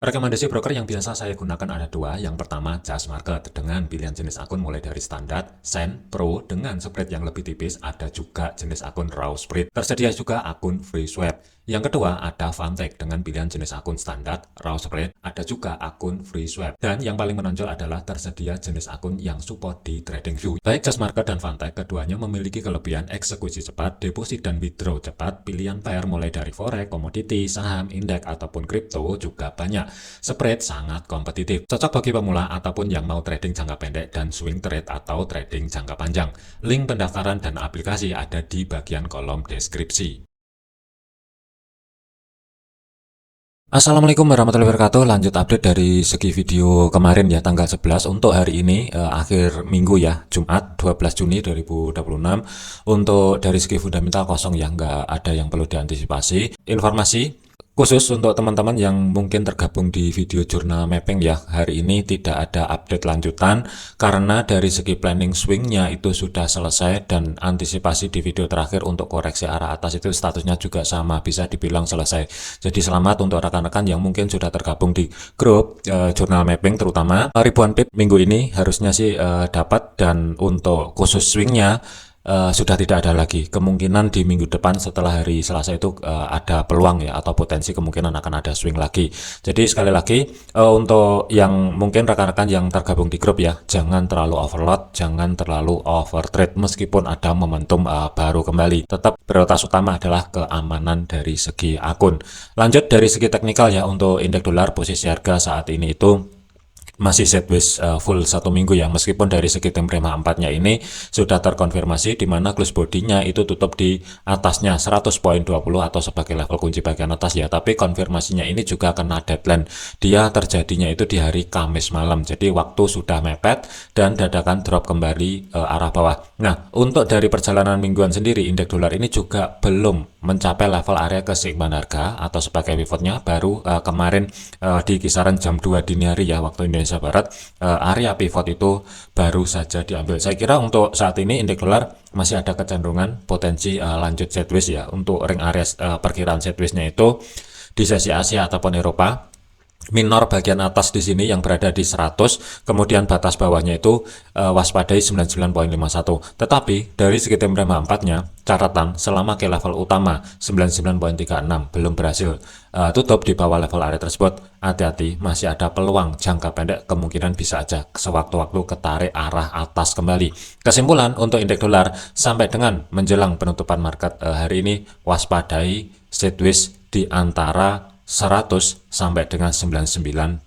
Rekomendasi broker yang biasa saya gunakan ada dua. Yang pertama, Just Market dengan pilihan jenis akun mulai dari standar, Send, Pro dengan spread yang lebih tipis. Ada juga jenis akun Raw Spread. Tersedia juga akun Free Swap. Yang kedua, ada Fantech dengan pilihan jenis akun standar, Raw Spread. Ada juga akun Free Swap. Dan yang paling menonjol adalah tersedia jenis akun yang support di TradingView. Baik Just Market dan Fantech, keduanya memiliki kelebihan eksekusi cepat, deposit dan withdraw cepat, pilihan pair mulai dari forex, komoditi, saham, indeks, ataupun kripto juga banyak. Spread sangat kompetitif, cocok bagi pemula ataupun yang mau trading jangka pendek dan swing trade atau trading jangka panjang. Link pendaftaran dan aplikasi ada di bagian kolom deskripsi. Assalamualaikum warahmatullahi wabarakatuh. Lanjut update dari segi video kemarin ya, tanggal 11 untuk hari ini akhir minggu ya, Jumat 12 Juni 2026. Untuk dari segi fundamental kosong ya, nggak ada yang perlu diantisipasi. Informasi khusus untuk teman-teman yang mungkin tergabung di video jurnal mapping ya, hari ini tidak ada update lanjutan karena dari segi planning swingnya itu sudah selesai dan antisipasi di video terakhir untuk koreksi arah atas itu statusnya juga sama, bisa dibilang selesai. Jadi selamat untuk rekan-rekan yang mungkin sudah tergabung di grup jurnal mapping, terutama ribuan pip minggu ini harusnya sih dapat. Dan untuk khusus swingnya sudah tidak ada lagi. Kemungkinan di minggu depan setelah hari Selasa itu ada peluang ya, atau potensi kemungkinan akan ada swing lagi. Jadi sekali lagi untuk yang mungkin rekan-rekan yang tergabung di grup ya, jangan terlalu overload, jangan terlalu overtrade meskipun ada momentum baru kembali. Tetap prioritas utama adalah keamanan dari segi akun. Lanjut dari segi teknikal ya, untuk indeks dolar posisi harga saat ini itu masih sideways full satu minggu ya, meskipun dari segi time frame 4-nya ini sudah terkonfirmasi di mana close body-nya itu tutup di atasnya 100.20 atau sebagai level kunci bagian atas ya, tapi konfirmasinya ini juga kena deadline. Dia terjadinya itu di hari Kamis malam, jadi waktu sudah mepet dan dadakan drop kembali arah bawah. Nah, untuk dari perjalanan mingguan sendiri, indeks dolar ini juga belum mencapai level area keseimbangan harga atau sebagai pivotnya baru kemarin di kisaran jam 2 dini hari ya, waktu Indonesia Barat, area pivot itu baru saja diambil. Saya kira untuk saat ini indeks dolar masih ada kecenderungan potensi lanjut sideways ya. Untuk ring area perkiraan sideways-nya itu di sesi Asia ataupun Eropa, minor bagian atas di sini yang berada di 100, kemudian batas bawahnya itu waspadai 99.51. Tetapi dari segi time frame 4-nya, catatan selama ke level utama 99.36 belum berhasil tutup di bawah level area tersebut, hati-hati, masih ada peluang jangka pendek kemungkinan bisa aja sewaktu-waktu ketarik arah atas kembali. Kesimpulan untuk indeks dolar sampai dengan menjelang penutupan market hari ini, waspadai sideways di antara 100 sampai dengan 99.51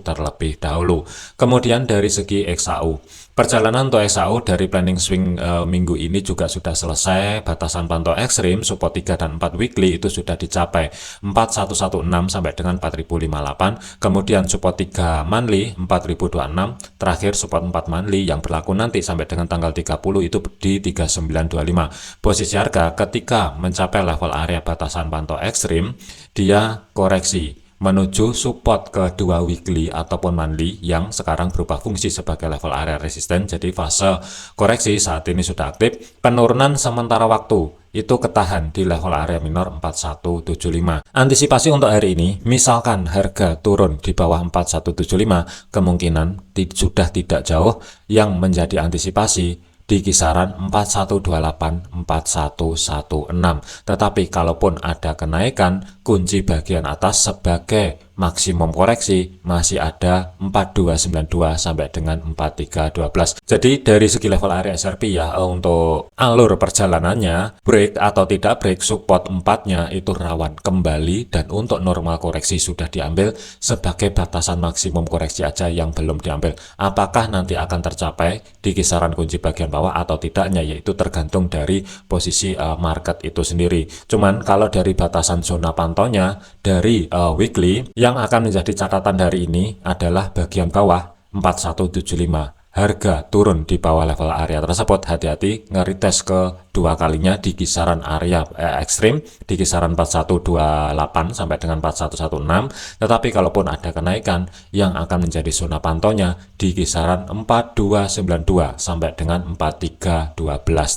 terlebih dahulu. Kemudian dari segi XAU, perjalanan untuk XAU dari planning swing minggu ini juga sudah selesai. Batasan pantau ekstrim support 3 dan 4 weekly itu sudah dicapai 4116 sampai dengan 4058. Kemudian support 3 monthly 4026, terakhir support 4 monthly yang berlaku nanti sampai dengan tanggal 30 itu di 3925. Posisi harga ketika mencapai level area batasan pantau ekstrim, dia koreksi menuju support kedua weekly ataupun monthly yang sekarang berubah fungsi sebagai level area resisten. Jadi fase koreksi saat ini sudah aktif. Penurunan sementara waktu itu ketahan di level area minor 4175. Antisipasi untuk hari ini, misalkan harga turun di bawah 4175, kemungkinan sudah tidak jauh yang menjadi antisipasi di kisaran 4128 4116. Tetapi kalaupun ada kenaikan, kunci bagian atas sebagai maksimum koreksi masih ada 4292 sampai dengan 4312. Jadi dari segi level area SRP ya, untuk alur perjalanannya break atau tidak break, support 4-nya itu rawan kembali, dan untuk normal koreksi sudah diambil, sebagai batasan maksimum koreksi aja yang belum diambil. Apakah nanti akan tercapai di kisaran kunci bagian bawah atau tidaknya, yaitu tergantung dari posisi market itu sendiri. Cuman kalau dari batasan zona pantaunya dari weekly, yang akan menjadi catatan hari ini adalah bagian bawah 4175. Harga turun di bawah level area tersebut, hati-hati nge-retest ke dua kalinya di kisaran area ekstrim di kisaran 4128 sampai dengan 4116, tetapi kalaupun ada kenaikan yang akan menjadi zona pantaunya di kisaran 4292 sampai dengan 4312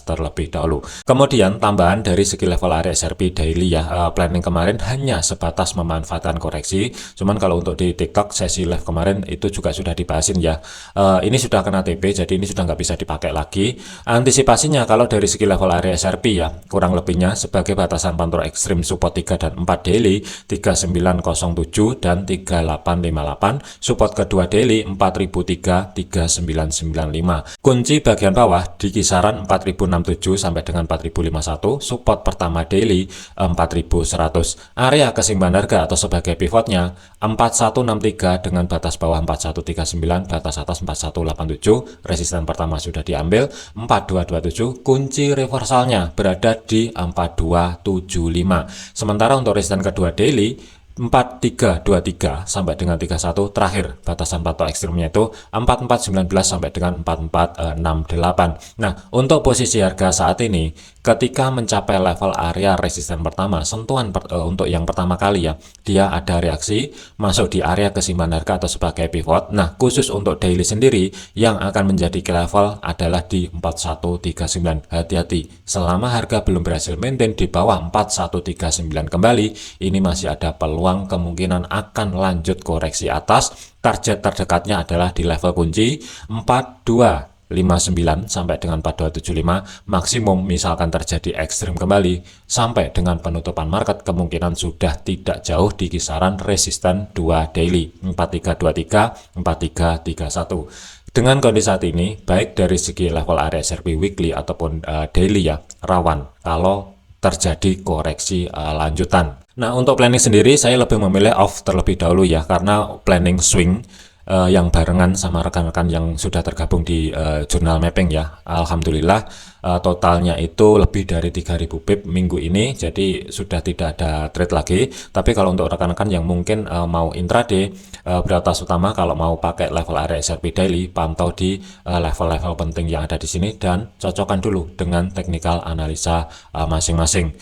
terlebih dahulu. Kemudian tambahan dari segi level area SRP daily ya, planning kemarin hanya sebatas memanfaatkan koreksi. Cuman kalau untuk di TikTok sesi live kemarin itu juga sudah dibahasin ya. Ini sudah kena TP, jadi ini sudah nggak bisa dipakai lagi. Antisipasinya kalau dari segi level area SRP ya, kurang lebihnya sebagai batasan pantau ekstrim support 3 dan 4 daily 3907 dan 3858, support kedua daily 4003 3995. Kunci bagian bawah di kisaran 4067 sampai dengan 4051, support pertama daily 4100. Area keseimbangan harga atau sebagai pivotnya 4163 dengan batas bawah 4139, batas atas 4187, resisten pertama sudah diambil 4227, kunci reversalnya berada di 4275. Sementara untuk resisten kedua daily 4323 sampai dengan 31, terakhir batasan pantau ekstrimnya itu 4419 sampai dengan 4468. Nah, untuk posisi harga saat ini ketika mencapai level area resisten pertama, sentuhan untuk yang pertama kali ya, dia ada reaksi masuk di area keseimbangan harga atau sebagai pivot. Nah, khusus untuk daily sendiri yang akan menjadi level adalah di 4139. Hati-hati, selama harga belum berhasil maintain di bawah 4139 kembali, ini masih ada peluang kemungkinan akan lanjut koreksi atas. Target terdekatnya adalah di level kunci 4259 sampai dengan 4275, maksimum misalkan terjadi ekstrim kembali sampai dengan penutupan market kemungkinan sudah tidak jauh di kisaran resisten 2 daily 4323 4331. Dengan kondisi saat ini baik dari segi level area SRP weekly ataupun daily ya, rawan kalau terjadi koreksi lanjutan. Nah, untuk planning sendiri saya lebih memilih off terlebih dahulu ya, karena planning swing yang barengan sama rekan-rekan yang sudah tergabung di jurnal mapping ya. Alhamdulillah totalnya itu lebih dari 3000 pip minggu ini, jadi sudah tidak ada trade lagi. Tapi kalau untuk rekan-rekan yang mungkin mau intraday, prioritas utama kalau mau pakai level area SRP daily, pantau di level-level penting yang ada di sini dan cocokkan dulu dengan teknikal analisa masing-masing.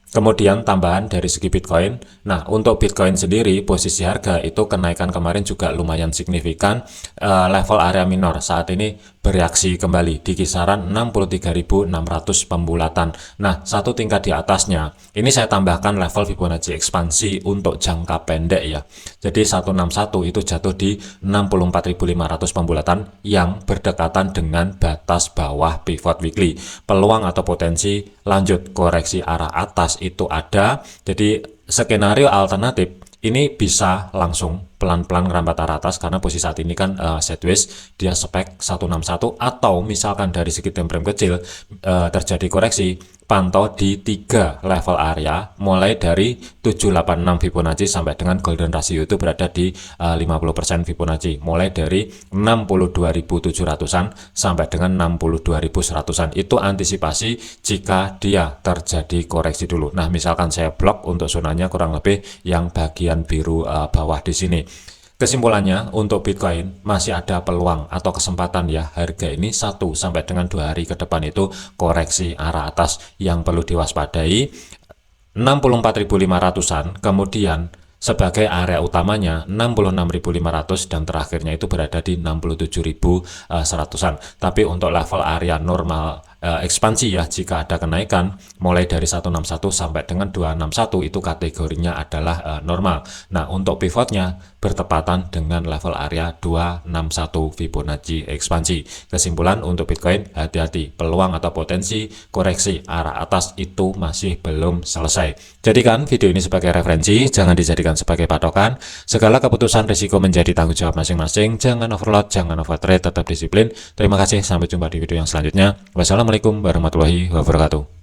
Kemudian tambahan dari segi Bitcoin. Nah, untuk Bitcoin sendiri posisi harga itu kenaikan kemarin juga lumayan signifikan. Level area minor saat ini bereaksi kembali di kisaran 63.600 pembulatan. Nah, satu tingkat di atasnya ini saya tambahkan level Fibonacci ekspansi untuk jangka pendek ya. Jadi 161 itu jatuh di 64.500 pembulatan yang berdekatan dengan batas bawah pivot weekly. Peluang atau potensi lanjut koreksi arah atas itu ada. Jadi skenario alternatif ini bisa langsung pelan-pelan ngerambat arah atas karena posisi saat ini kan sideways, dia spek 161, atau misalkan dari segi time frame kecil terjadi koreksi, pantau di 3 level area mulai dari 786 Fibonacci sampai dengan golden ratio itu berada di 50% Fibonacci, mulai dari 62.700-an sampai dengan 62.100-an. Itu antisipasi jika dia terjadi koreksi dulu. Nah, misalkan saya blok untuk zonanya kurang lebih yang bagian biru bawah di sini. Kesimpulannya untuk Bitcoin masih ada peluang atau kesempatan ya, harga ini 1 sampai dengan 2 hari ke depan itu koreksi arah atas yang perlu diwaspadai 64.500-an, kemudian sebagai area utamanya 66.500 dan terakhirnya itu berada di 67.100-an. Tapi untuk level area normal ekspansi ya, jika ada kenaikan mulai dari 161 sampai dengan 261 itu kategorinya adalah normal. Nah, untuk pivotnya bertepatan dengan level area 261 Fibonacci ekspansi. Kesimpulan untuk Bitcoin, hati-hati, peluang atau potensi koreksi arah atas itu masih belum selesai. Jadikan video ini sebagai referensi, jangan dijadikan sebagai patokan. Segala keputusan risiko menjadi tanggung jawab masing-masing. Jangan overload, jangan overtrade, tetap disiplin. Terima kasih, sampai jumpa di video yang selanjutnya. Wassalamualaikum warahmatullahi wabarakatuh.